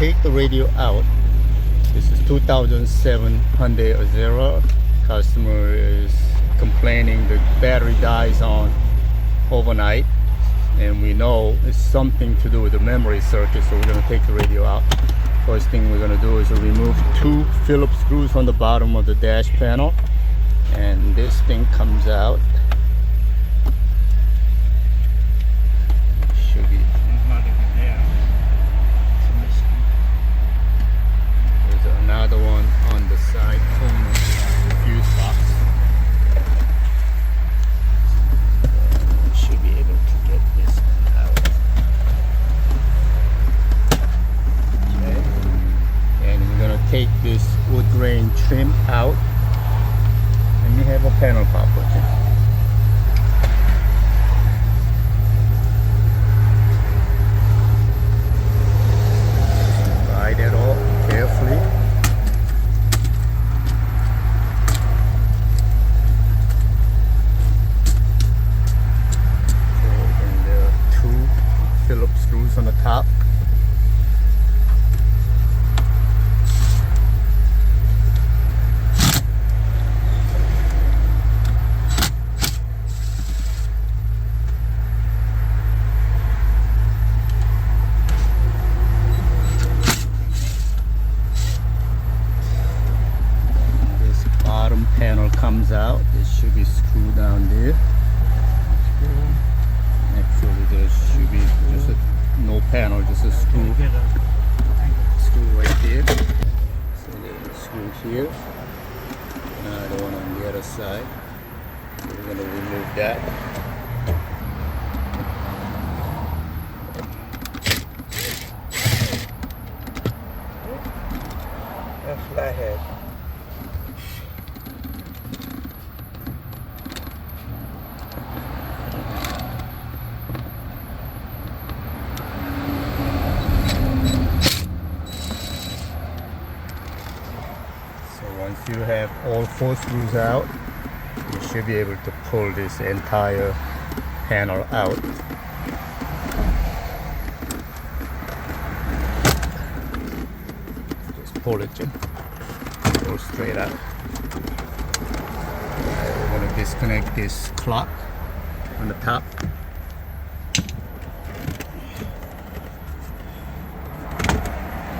take the radio out. This is 2007 Hyundai Azera. Customer is complaining the battery dies on overnight, and we know it's something to do with the memory circuit, so we're going to take the radio out. First thing we're going to do is remove 2 Phillips screws on the bottom of the dash panel, and this thing comes out. Should be. There's another one on the side corner of the fuse box. Should be able to get this out. Okay. And we're gonna take this wood grain trim out. And we have a panel pop, okay? Slide it off carefully. Okay, and there are 2 Phillips screws on the top. Panel comes out. It should be screwed down there. Actually, there should be just no panel, just a screw. Screw right there. So there's a screw here. Another one on the other side. So we're going to remove that. That's flathead. Once you have all 4 screws out, you should be able to pull this entire panel out. Just pull it, Jim. Go straight out. We're going to disconnect this clock on the top.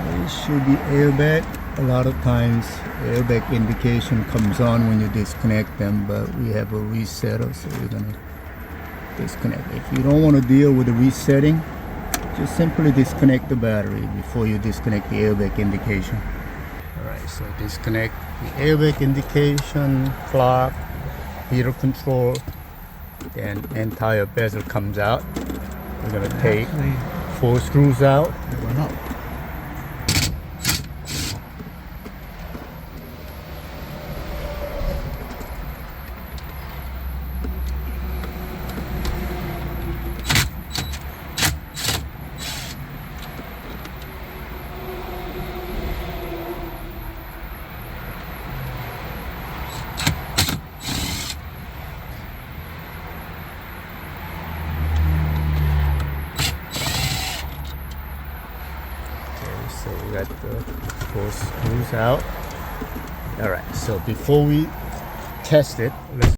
It should be airbag. A lot of times airbag indication comes on when you disconnect them, but we have a resetter, so we're going to disconnect. If you don't want to deal with the resetting, just simply disconnect the battery before you disconnect the airbag indication. Alright, so disconnect the airbag indication, clock, heater control, then entire bezel comes out. We're going to take 4 screws out. So we got the 4 screws out. Alright, so before we test it, let's